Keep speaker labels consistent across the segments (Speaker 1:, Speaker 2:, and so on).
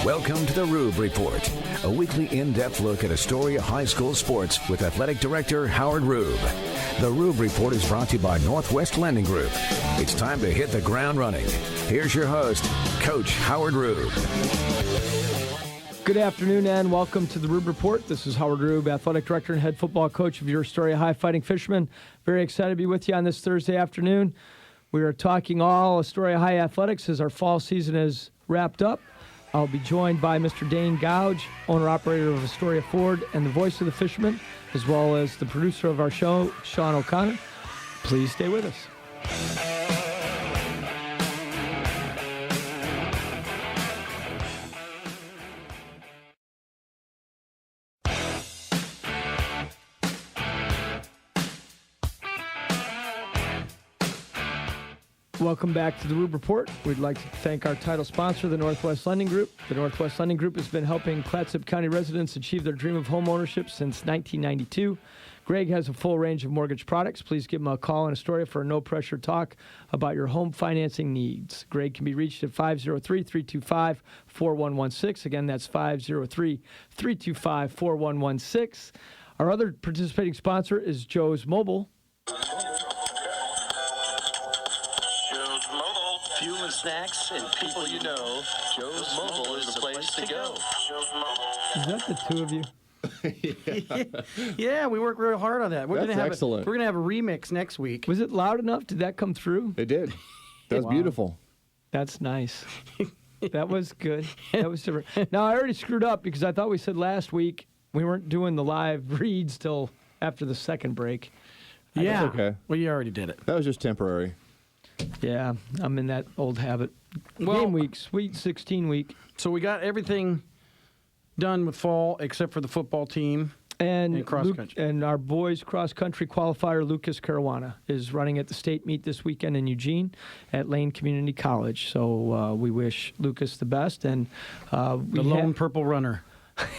Speaker 1: Welcome to the Rube Report, a weekly in-depth look at Astoria High School sports with Athletic Director Howard Rube. The Rube Report is brought to you by Northwest Lending Group. It's time to hit the ground running. Here's your host, Coach Howard Rube.
Speaker 2: Good afternoon and welcome to the Rube Report. This is Howard Rube, Athletic Director and Head Football Coach of your Astoria High Fighting Fishermen. Very excited to be with you on this Thursday afternoon. We are talking all Astoria High athletics as our fall season is wrapped up. I'll be joined by Mr. Dane Gouge, owner-operator of Astoria Ford and the voice of the fishermen, as well as the producer of our show, Sean O'Connor. Please stay with us. Welcome back to the Rube Report. We'd like to thank our title sponsor, the Northwest Lending Group. The Northwest Lending Group has been helping Clatsop County residents achieve their dream of home ownership since 1992. Greg has a full range of mortgage products. Please give him a call in Astoria for a no-pressure talk about your home financing needs. Greg can be reached at 503-325-4116. Again, that's 503-325-4116. Our other participating sponsor is Joe's Mobile.
Speaker 3: Fuel and snacks and people you know, Joe's Mobile is the place to go.
Speaker 2: Is that the two of you?
Speaker 4: Yeah, we work real hard on that.
Speaker 5: That's excellent.
Speaker 4: We're gonna have a remix next week.
Speaker 2: Was it loud enough? Did that come through?
Speaker 5: It did. That was beautiful.
Speaker 2: That's nice. That was good. That was different. Now, I already screwed up because I thought we said last week we weren't doing the live reads till after the second break.
Speaker 4: Yeah.
Speaker 5: That's okay.
Speaker 4: Well, you already did it.
Speaker 5: That was just temporary.
Speaker 2: Yeah, I'm in that old habit.
Speaker 4: Well,
Speaker 2: Game week, Sweet 16 week.
Speaker 4: So we got everything done with fall except for the football team and cross country.
Speaker 2: And our boys cross-country qualifier, Lucas Caruana, is running at the state meet this weekend in Eugene at Lane Community College. So we wish Lucas the best. And
Speaker 4: The lone purple runner.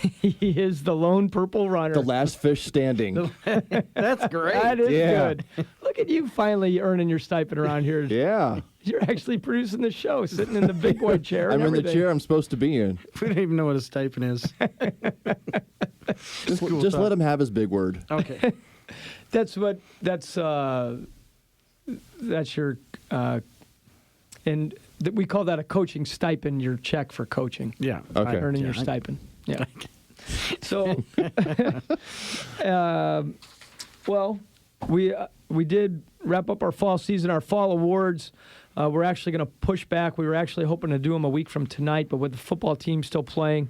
Speaker 2: He is the lone purple runner.
Speaker 5: The last fish standing.
Speaker 4: That's great.
Speaker 2: That is
Speaker 5: Yeah.
Speaker 2: good. Look at you finally earning your stipend around here.
Speaker 5: Yeah.
Speaker 2: You're actually producing the show, sitting in the big boy chair.
Speaker 5: I'm
Speaker 2: and
Speaker 5: in the
Speaker 2: everything.
Speaker 5: chair I'm supposed to be in.
Speaker 4: We don't even know what a stipend is.
Speaker 5: Just
Speaker 4: Cool
Speaker 5: let
Speaker 4: stuff.
Speaker 5: him have his big word.
Speaker 4: Okay.
Speaker 2: That's your and we call that a coaching stipend, your check for coaching.
Speaker 4: Yeah.
Speaker 5: Okay.
Speaker 2: Earning your
Speaker 4: I-
Speaker 2: stipend. Yeah. So, well, we did wrap up our fall season. Our fall awards, we're actually going to push back. We were actually hoping to do them a week from tonight, but with the football team still playing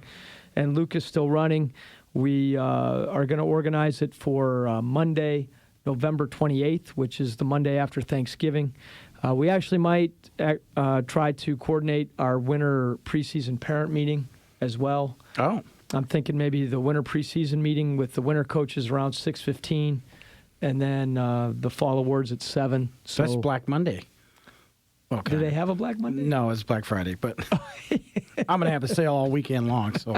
Speaker 2: and Lucas still running, we are going to organize it for Monday, November 28th, which is the Monday after Thanksgiving. We actually might try to coordinate our winter preseason parent meeting as well.
Speaker 4: Oh.
Speaker 2: I'm thinking maybe the winter preseason meeting with the winter coaches around 6:15, and then the fall awards at 7. So
Speaker 4: That's Black Monday. Okay.
Speaker 2: Do they have a Black Monday?
Speaker 4: No, it's Black Friday, but I'm going to have a sale all weekend long. So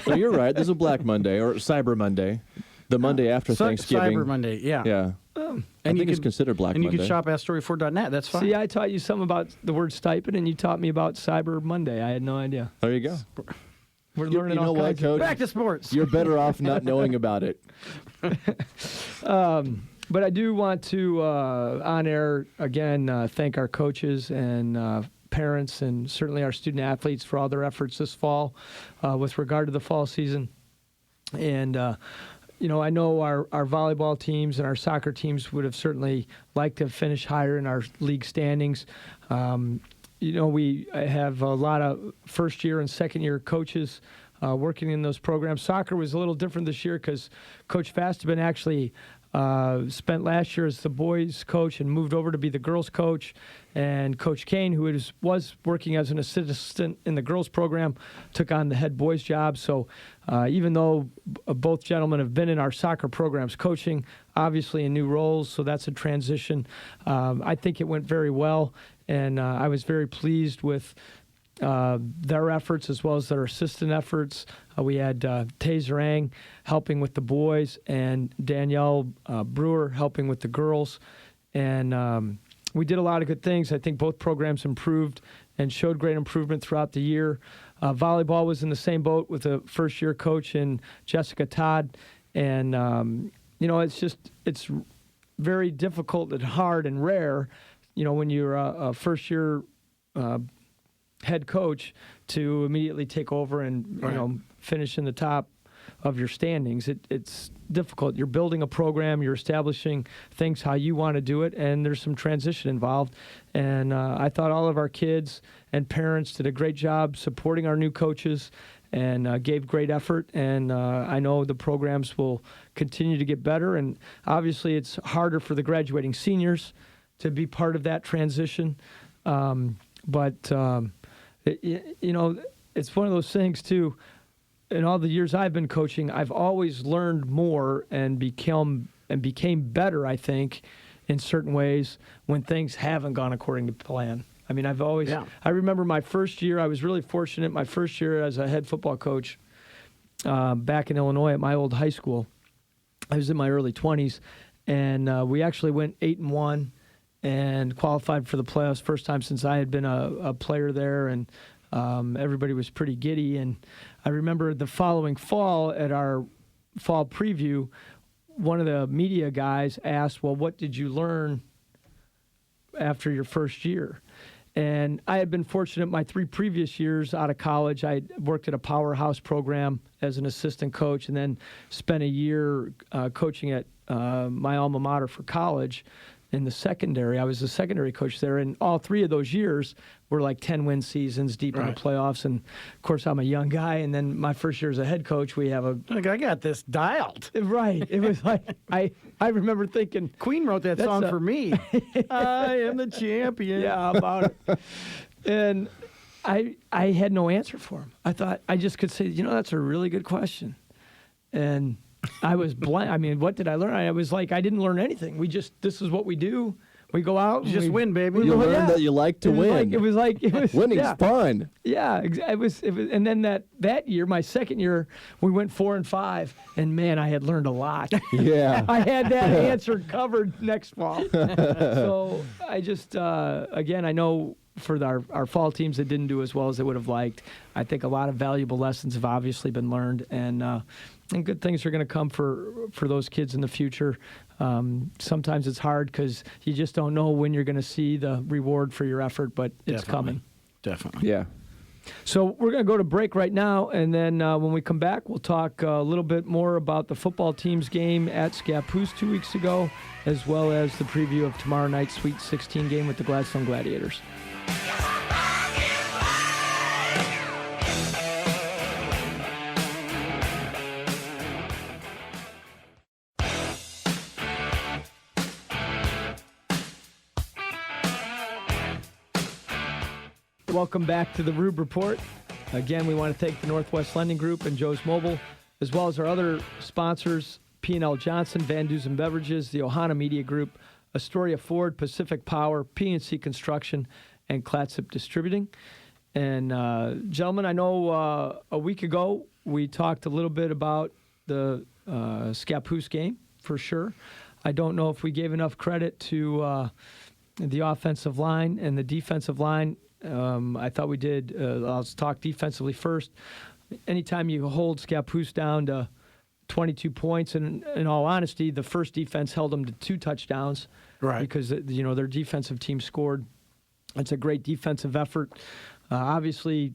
Speaker 5: So you're right. There's a Black Monday or Cyber Monday. The Monday after Thanksgiving.
Speaker 4: Cyber Monday, yeah.
Speaker 5: Yeah.
Speaker 4: And
Speaker 5: I think
Speaker 4: you
Speaker 5: it's
Speaker 4: could-
Speaker 5: considered Black
Speaker 4: And you
Speaker 5: Monday.
Speaker 4: can shop at Astoria4.net. That's fine.
Speaker 2: See, I taught you something about the word stipend, and you taught me about Cyber Monday. I had no idea.
Speaker 5: There you go.
Speaker 2: We're
Speaker 5: You
Speaker 2: learning
Speaker 5: know
Speaker 2: all
Speaker 5: what,
Speaker 2: kinds
Speaker 5: Coach?
Speaker 4: Back to sports.
Speaker 5: You're better off not knowing about it.
Speaker 2: But I do want to, on air, again, thank our coaches and parents and certainly our student athletes for all their efforts this fall with regard to the fall season. And, I know our volleyball teams and our soccer teams would have certainly liked to finish higher in our league standings. We have a lot of first-year and second-year coaches working in those programs. Soccer was a little different this year because Coach Fastaben actually spent last year as the boys' coach and moved over to be the girls' coach. And Coach Kane, who was working as an assistant in the girls' program, took on the head boys' job. So even though both gentlemen have been in our soccer programs coaching, obviously in new roles, so that's a transition. I think it went very well, and I was very pleased with their efforts as well as their assistant efforts. We had Taser Ang helping with the boys and Danielle Brewer helping with the girls. And we did a lot of good things. I think both programs improved and showed great improvement throughout the year. Volleyball was in the same boat with a first-year coach in Jessica Todd. And, it's very difficult and hard and rare, when you're a first-year head coach to immediately take over and, finish in the top of your standings. It's difficult. You're building a program. You're establishing things how you want to do it, and there's some transition involved. And I thought all of our kids and parents did a great job supporting our new coaches and gave great effort. And I know the programs will continue to get better. And obviously it's harder for the graduating seniors to be part of that transition. But it's one of those things, too. In all the years I've been coaching, I've always learned more and became better, I think, in certain ways when things haven't gone according to plan. I mean, I remember my first year, I was really fortunate, my first year as a head football coach back in Illinois at my old high school. I was in my early 20s, and we actually went 8-1 and qualified for the playoffs, first time since I had been a player there, and everybody was pretty giddy. And I remember the following fall at our fall preview, one of the media guys asked, well, what did you learn after your first year? And I had been fortunate my 3 previous years out of college. I worked at a powerhouse program as an assistant coach and then spent a year coaching at my alma mater for college in the secondary. I was the secondary coach there, and all 3 of those years were like 10-win seasons deep in the playoffs. And, of course, I'm a young guy, and then my first year as a head coach, we have I got this dialed. Right. It was like, I remember thinking.
Speaker 4: Queen wrote that song for me. I am the champion.
Speaker 2: Yeah, about it. And I had no answer for him. I thought I just could say, that's a really good question. And I was blank. I mean, what did I learn? I was like, I didn't learn anything. this is what we do. We go out.
Speaker 4: You just win, baby.
Speaker 5: You learn that you like to win.
Speaker 2: It was
Speaker 5: winning's fun.
Speaker 2: Yeah, it was, and then that year, my second year, we went 4-5, and man, I had learned a lot.
Speaker 5: Yeah,
Speaker 2: I had that answer covered next fall. So I just, again, I know for our fall teams that didn't do as well as they would have liked, I think a lot of valuable lessons have obviously been learned, and good things are going to come for those kids in the future. Sometimes it's hard because you just don't know when you're going to see the reward for your effort, but it's coming.
Speaker 4: Definitely.
Speaker 5: Yeah.
Speaker 2: So we're going to go to break right now, and then when we come back, we'll talk a little bit more about the football team's game at Scappoose 2 weeks ago, as well as the preview of tomorrow night's Sweet 16 game with the Gladstone Gladiators. Welcome back to the Rube Report. Again, we want to thank the Northwest Lending Group and Joe's Mobile, as well as our other sponsors, P&L Johnson, Van Dusen Beverages, the Ohana Media Group, Astoria Ford, Pacific Power, PNC Construction, and Clatsip Distributing. And gentlemen, I know a week ago we talked a little bit about the Scappoose game, for sure. I don't know if we gave enough credit to the offensive line and the defensive line. I thought we did. Let's talk defensively first. Anytime you hold Scappoose down to 22 points, and in all honesty, the first defense held them to 2 touchdowns,
Speaker 4: right?
Speaker 2: Because their defensive team scored. It's a great defensive effort. Obviously,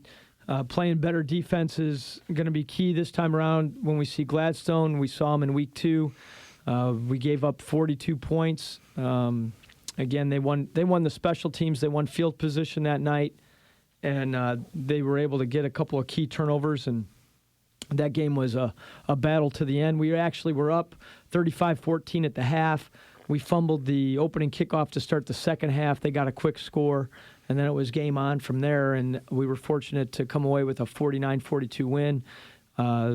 Speaker 2: playing better defense is going to be key this time around. When we see Gladstone, we saw them in week 2. We gave up 42 points. Again, they won the special teams. They won field position that night, and they were able to get a couple of key turnovers, and that game was a battle to the end. We actually were up 35-14 at the half. We fumbled the opening kickoff to start the second half. They got a quick score, and then it was game on from there, and we were fortunate to come away with a 49-42 win.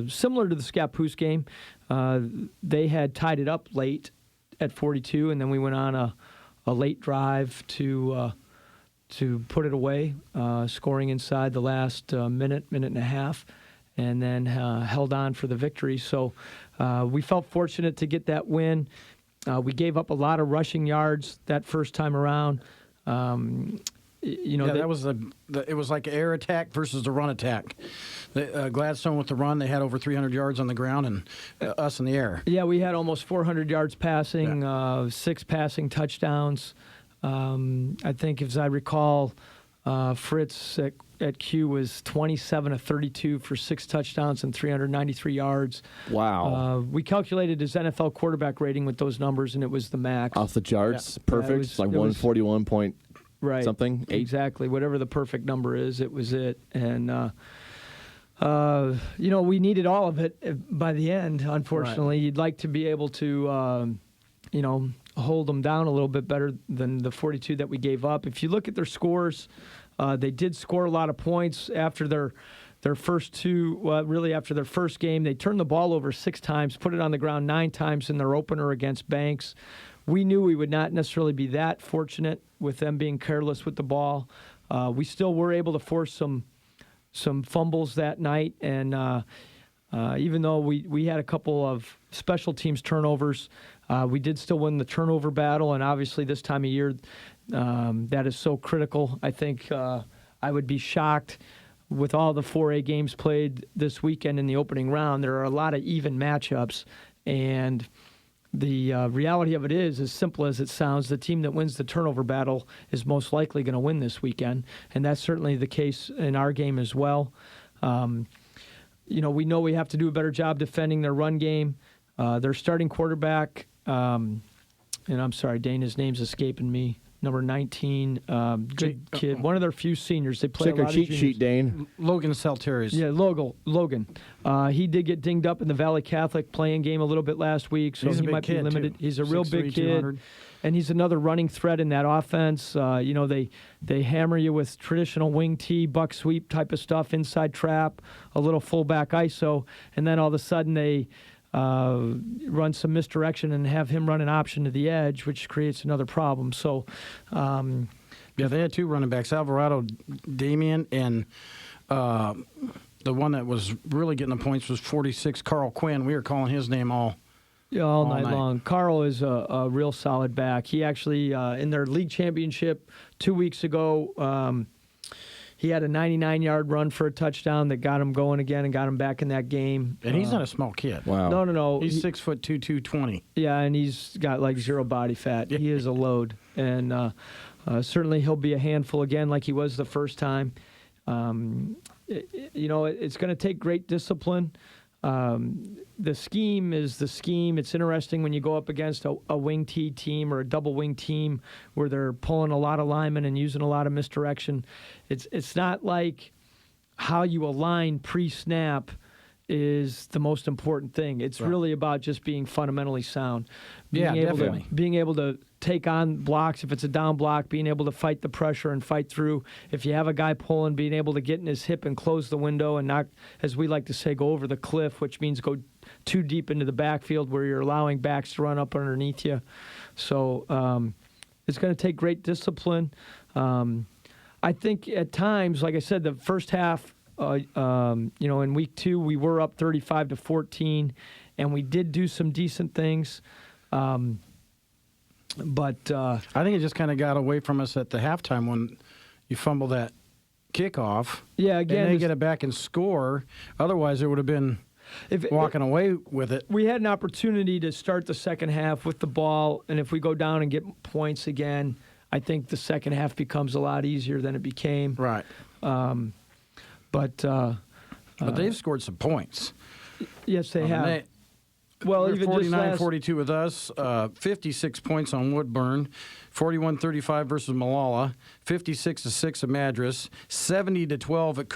Speaker 2: Similar to the Scappoose game, they had tied it up late at 42, and then we went on a late drive to put it away, scoring inside the last minute and a half, and then held on for the victory. So we felt fortunate to get that win. We gave up a lot of rushing yards that first time around.
Speaker 4: that was it was like air attack versus the run attack. Gladstone with the run, they had over 300 yards on the ground, and us in the air.
Speaker 2: Yeah, we had almost 400 yards passing, 6 passing touchdowns. I think, as I recall, Fritz at Q was 27 of 32 for 6 touchdowns and 393 yards.
Speaker 5: Wow.
Speaker 2: We calculated his NFL quarterback rating with those numbers, and it was the max.
Speaker 5: Off the charts.
Speaker 2: Yeah.
Speaker 5: Perfect.
Speaker 2: Yeah, it was,
Speaker 5: like 141 point
Speaker 2: right.
Speaker 5: something. 8.
Speaker 2: Exactly. Whatever the perfect number is, it was it. And, we needed all of it by the end, unfortunately. Right. You'd like to be able to, hold them down a little bit better than the 42 that we gave up. If you look at their scores, they did score a lot of points after their first after their first game. They turned the ball over 6 times, put it on the ground 9 times in their opener against Banks. We knew we would not necessarily be that fortunate with them being careless with the ball. We still were able to force some fumbles that night, and even though we had a couple of special teams turnovers, we did still win the turnover battle, and obviously this time of year, that is so critical. I think I would be shocked with all the 4A games played this weekend in the opening round. There are a lot of even matchups, and the reality of it is, as simple as it sounds, the team that wins the turnover battle is most likely going to win this weekend, and that's certainly the case in our game as well. We know we have to do a better job defending their run game. Their starting quarterback, and I'm sorry, Dane, his name's escaping me. Number 19, good kid. One of their few seniors. They play a lot of
Speaker 5: cheat
Speaker 2: juniors.
Speaker 5: sheet, Dane.
Speaker 4: Logan Salterius.
Speaker 2: Yeah, Logan. He did get dinged up in the Valley Catholic playing game a little bit last week, so he might be limited.
Speaker 4: Too.
Speaker 2: He's a real
Speaker 4: 6'3",
Speaker 2: big kid.
Speaker 4: 200.
Speaker 2: And he's another running threat in that offense. They hammer you with traditional wing tee, buck sweep type of stuff, inside trap, a little fullback ISO, and then all of a sudden they run some misdirection and have him run an option to the edge, which creates another problem. So,
Speaker 4: they had 2 running backs, Alvarado Damian, and the one that was really getting the points was 46, Carl Quinn. We were calling his name all
Speaker 2: night long. Carl is a real solid back. He actually, in their league championship 2 weeks ago, he had a 99-yard run for a touchdown that got him going again and got him back in that game.
Speaker 4: And he's not a small kid.
Speaker 5: Wow.
Speaker 2: No.
Speaker 4: He's 6'2", 220.
Speaker 2: Yeah, and he's got like 0 body fat. He is a load. And certainly he'll be a handful again like he was the first time. It's going to take great discipline. The scheme is the scheme. It's interesting when you go up against a wing T team or a double wing team where they're pulling a lot of linemen and using a lot of misdirection. It's not like how you align pre-snap is the most important thing. It's really about just being fundamentally sound. Being able to take on blocks if it's a down block, being able to fight the pressure and fight through. If you have a guy pulling, being able to get in his hip and close the window and not, as we like to say, go over the cliff, which means go too deep into the backfield where you're allowing backs to run up underneath you. So it's going to take great discipline. I think at times, like I said, the first half, in week 2, we were up 35-14, and we did do some decent things. But
Speaker 4: I think it just kind of got away from us at the halftime when you fumble that kickoff.
Speaker 2: Yeah, again,
Speaker 4: and they get it back and score. Otherwise, it would have been walking away with it.
Speaker 2: We had an opportunity to start the second half with the ball, and if we go down and get points again, I think the second half becomes a lot easier than it became.
Speaker 4: Right.
Speaker 2: But
Speaker 4: they've scored some points.
Speaker 2: Yes, they have.
Speaker 4: Well,
Speaker 2: even
Speaker 4: 49-42 with us, 56 points on Woodburn, 41-35 versus Malala, 56-6 at Madras, 70-12 at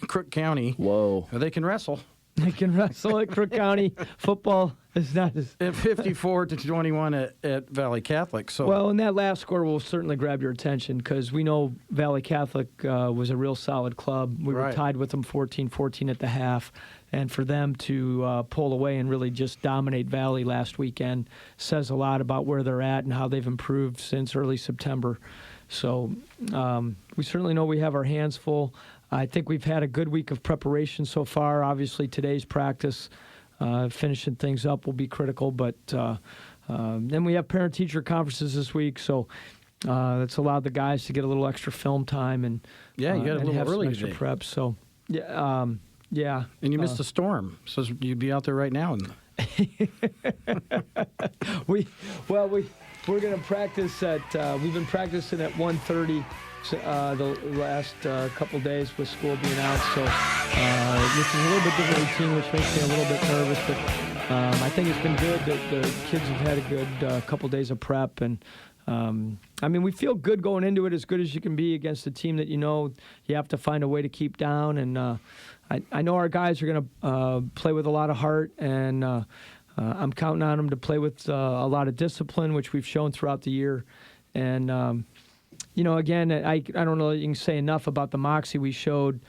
Speaker 4: Crook County.
Speaker 5: Whoa.
Speaker 4: They can wrestle.
Speaker 2: They can wrestle at Crook County. Football is not as...
Speaker 4: And 54-21 at Valley Catholic. So.
Speaker 2: Well, and that last score will certainly grab your attention because we know Valley Catholic was a real solid club. We were tied with them 14-14 at the half. And for them to pull away and really just dominate Valley last weekend says a lot about where they're at and how they've improved since early September. So we certainly know we have our hands full. I think we've had a good week of preparation so far. Obviously, today's practice, finishing things up will be critical. But then we have parent-teacher conferences this week. So That's allowed the guys to get a little extra film time and
Speaker 4: Yeah, you got a
Speaker 2: and
Speaker 4: little
Speaker 2: have
Speaker 4: early
Speaker 2: some extra
Speaker 4: today. prep.
Speaker 2: So yeah.
Speaker 4: And you missed the storm, so you'd be out there right now.
Speaker 2: We're going to practice at. We've been practicing at 1:30 the last couple days with school being out. So this is a little bit different routine, which makes me a little bit nervous. But I think it's been good that the kids have had a good couple days of prep. And I mean, we feel good going into it, as good as you can be against a team that you have to find a way to keep down. And I know our guys are going to play with a lot of heart, and I'm counting on them to play with a lot of discipline, which we've shown throughout the year. And again, I don't know that you can say enough about the moxie we showed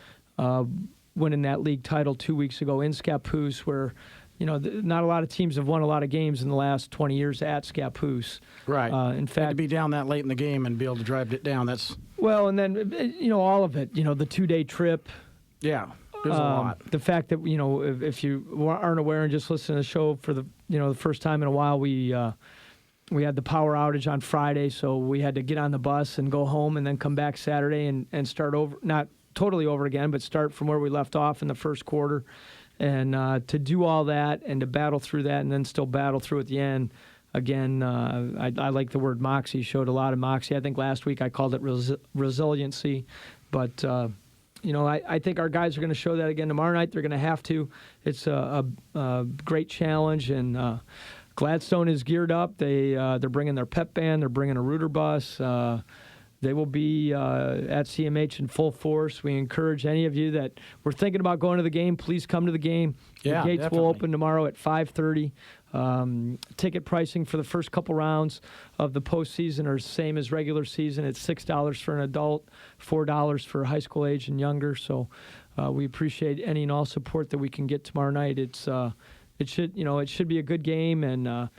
Speaker 2: winning that league title 2 weeks ago in Scappoose, where not a lot of teams have won a lot of games in the last 20 years at Scappoose.
Speaker 4: Right.
Speaker 2: In fact,
Speaker 4: to be down that late in the game and be able to drive it down, that's...
Speaker 2: Well, and then, all of it, the 2-day trip.
Speaker 4: Yeah, there's a lot.
Speaker 2: The fact that, if you aren't aware and just listen to the show for the first time in a while, we had the power outage on Friday, so we had to get on the bus and go home and then come back Saturday and start over, not totally over again, but start from where we left off in the first quarter. And to do all that and to battle through that and then still battle through at the end, again, I like the word moxie, showed a lot of moxie. I think last week I called it resiliency. But, I think our guys are going to show that again tomorrow night. They're going to have to. It's a great challenge, and Gladstone is geared up. They're bringing their pep band. They're bringing a rooter bus. They will be at CMH in full force. We encourage any of you that were thinking about going to the game, please come to the game.
Speaker 4: Yeah,
Speaker 2: the gates
Speaker 4: definitely.
Speaker 2: will open tomorrow at 5:30. Ticket pricing for the first couple rounds of the postseason are the same as regular season. It's $6 for an adult, $4 for high school age and younger. So we appreciate any and all support that we can get tomorrow night. It should be a good game, and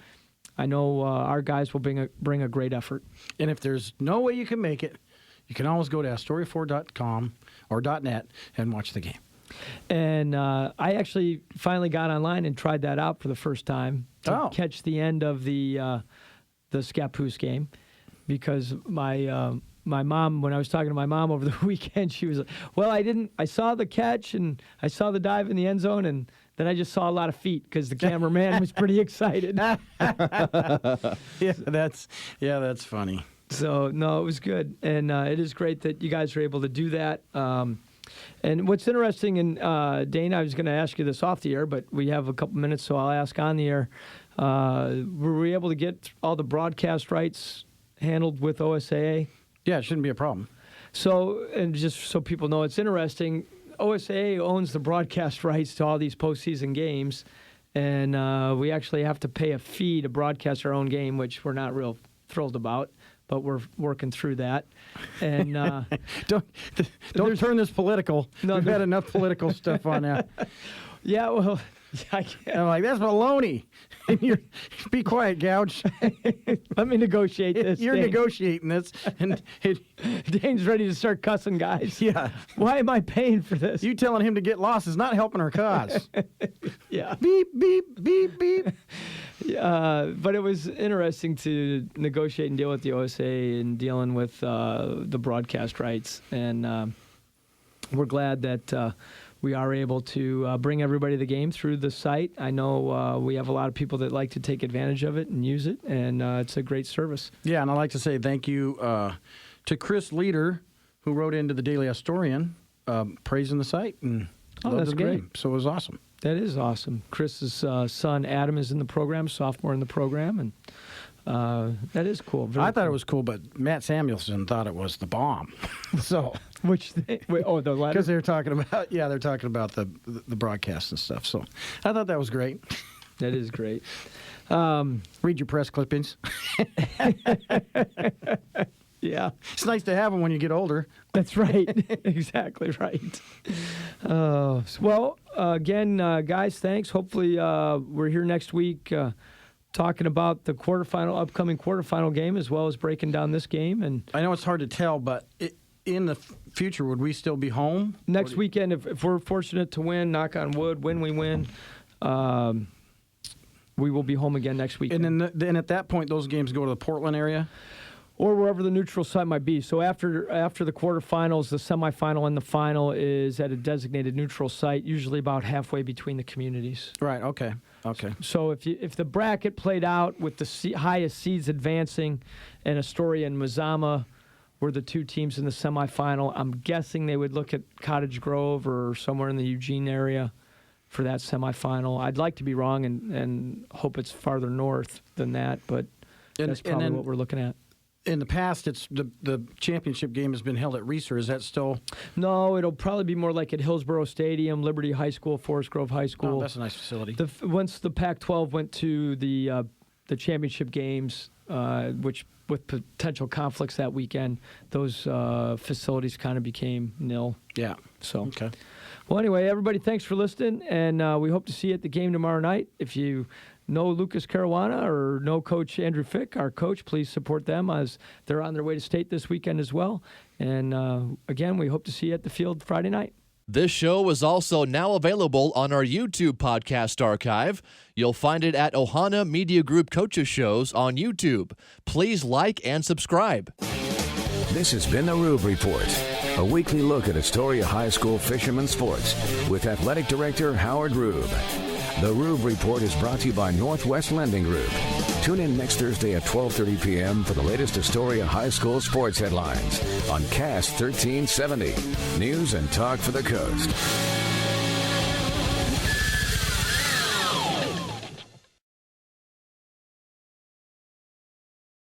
Speaker 2: I know our guys will bring a great effort.
Speaker 4: And if there's no way you can make it, you can always go to Astoria4.com or .net and watch the game.
Speaker 2: And I actually finally got online and tried that out for the first time to catch the end of the Scappoose game, because my mom, when I was talking to my mom over the weekend, she was like, well, I saw the catch and I saw the dive in the end zone, and then I just saw a lot of feet because the cameraman was pretty excited.
Speaker 4: That's funny.
Speaker 2: So, no, it was good. And it is great that you guys are able to do that. And what's interesting, and Dane, I was going to ask you this off the air, but we have a couple minutes, so I'll ask on the air. Were we able to get all the broadcast rights handled with OSAA?
Speaker 4: Yeah, it shouldn't be a problem.
Speaker 2: So, and just so people know, it's interesting, OSAA owns the broadcast rights to all these postseason games, and we actually have to pay a fee to broadcast our own game, which we're not real thrilled about, but we're working through that. And
Speaker 4: don't turn this political.
Speaker 2: No,
Speaker 4: We've had enough political stuff on now.
Speaker 2: Yeah, well, I can't.
Speaker 4: I'm like, that's baloney. And be quiet, Gouge.
Speaker 2: Let me negotiate this.
Speaker 4: You're
Speaker 2: Dane.
Speaker 4: negotiating this, and
Speaker 2: Dane's ready to start cussing guys.
Speaker 4: yeah,
Speaker 2: Why am I paying for this?
Speaker 4: you telling him to get lost is not helping our cause.
Speaker 2: Yeah.
Speaker 4: Beep beep beep beep.
Speaker 2: But it was interesting to negotiate and deal with the OSA and dealing with the broadcast rights. And we're glad that we are able to bring everybody to the game through the site. I know we have a lot of people that like to take advantage of it and use it, and it's a great service.
Speaker 4: Yeah, and I'd like to say thank you to Chris Leader, who wrote into the Daily Astorian praising the site and loved
Speaker 2: that's
Speaker 4: the
Speaker 2: great.
Speaker 4: game. So it was awesome.
Speaker 2: That is awesome. Chris's son, Adam, is in the program, sophomore in the program, and that is cool. Very
Speaker 4: I thought
Speaker 2: cool.
Speaker 4: it was cool, but Matt Samuelson thought it was the bomb. So
Speaker 2: Which the letter?
Speaker 4: because they're talking about the broadcast and stuff. So I thought that was great.
Speaker 2: That is great.
Speaker 4: Read your press clippings.
Speaker 2: Yeah,
Speaker 4: It's nice to have them when you get older.
Speaker 2: that's right. Exactly right. Well, again, guys, thanks. Hopefully, we're here next week talking about the upcoming quarterfinal game, as well as breaking down this game. And
Speaker 4: I know it's hard to tell, but in the future, would we still be home
Speaker 2: next weekend, if we're fortunate to win, knock on wood, when we win, we will be home again next weekend.
Speaker 4: And then at that point, those games go to the Portland area.
Speaker 2: or wherever the neutral site might be. So after the quarterfinals, the semifinal and the final is at a designated neutral site, usually about halfway between the communities.
Speaker 4: Right. Okay.
Speaker 2: So if the bracket played out with the highest seeds advancing, and Astoria and Mazama were the two teams in the semifinal, I'm guessing they would look at Cottage Grove or somewhere in the Eugene area for that semifinal. I'd like to be wrong and hope it's farther north than that, but that's probably what we're looking at.
Speaker 4: In the past, it's the championship game has been held at Reeser. Is that still?
Speaker 2: No, it'll probably be more like at Hillsborough Stadium, Liberty High School, Forest Grove High School.
Speaker 4: Oh, that's a nice facility.
Speaker 2: Once the Pac-12 went to the championship games, which with potential conflicts that weekend, those facilities kind of became nil.
Speaker 4: Yeah.
Speaker 2: So.
Speaker 4: Okay.
Speaker 2: Well, anyway, everybody, thanks for listening, and we hope to see you at the game tomorrow night. If you know Lucas Caruana or know Coach Andrew Fick, our coach, please support them as they're on their way to state this weekend as well. And again, we hope to see you at the field Friday night.
Speaker 6: This show is also now available on our YouTube podcast archive. You'll find it at Ohana Media Group Coaches Shows on YouTube. Please like and subscribe.
Speaker 1: This has been the Rube Report, a weekly look at Astoria High School fisherman sports with Athletic Director Howard Rube. The Rube Report is brought to you by Northwest Lending Group. Tune in next Thursday at 12:30 p.m. for the latest Astoria High School sports headlines on Cast 1370. News and talk for the coast.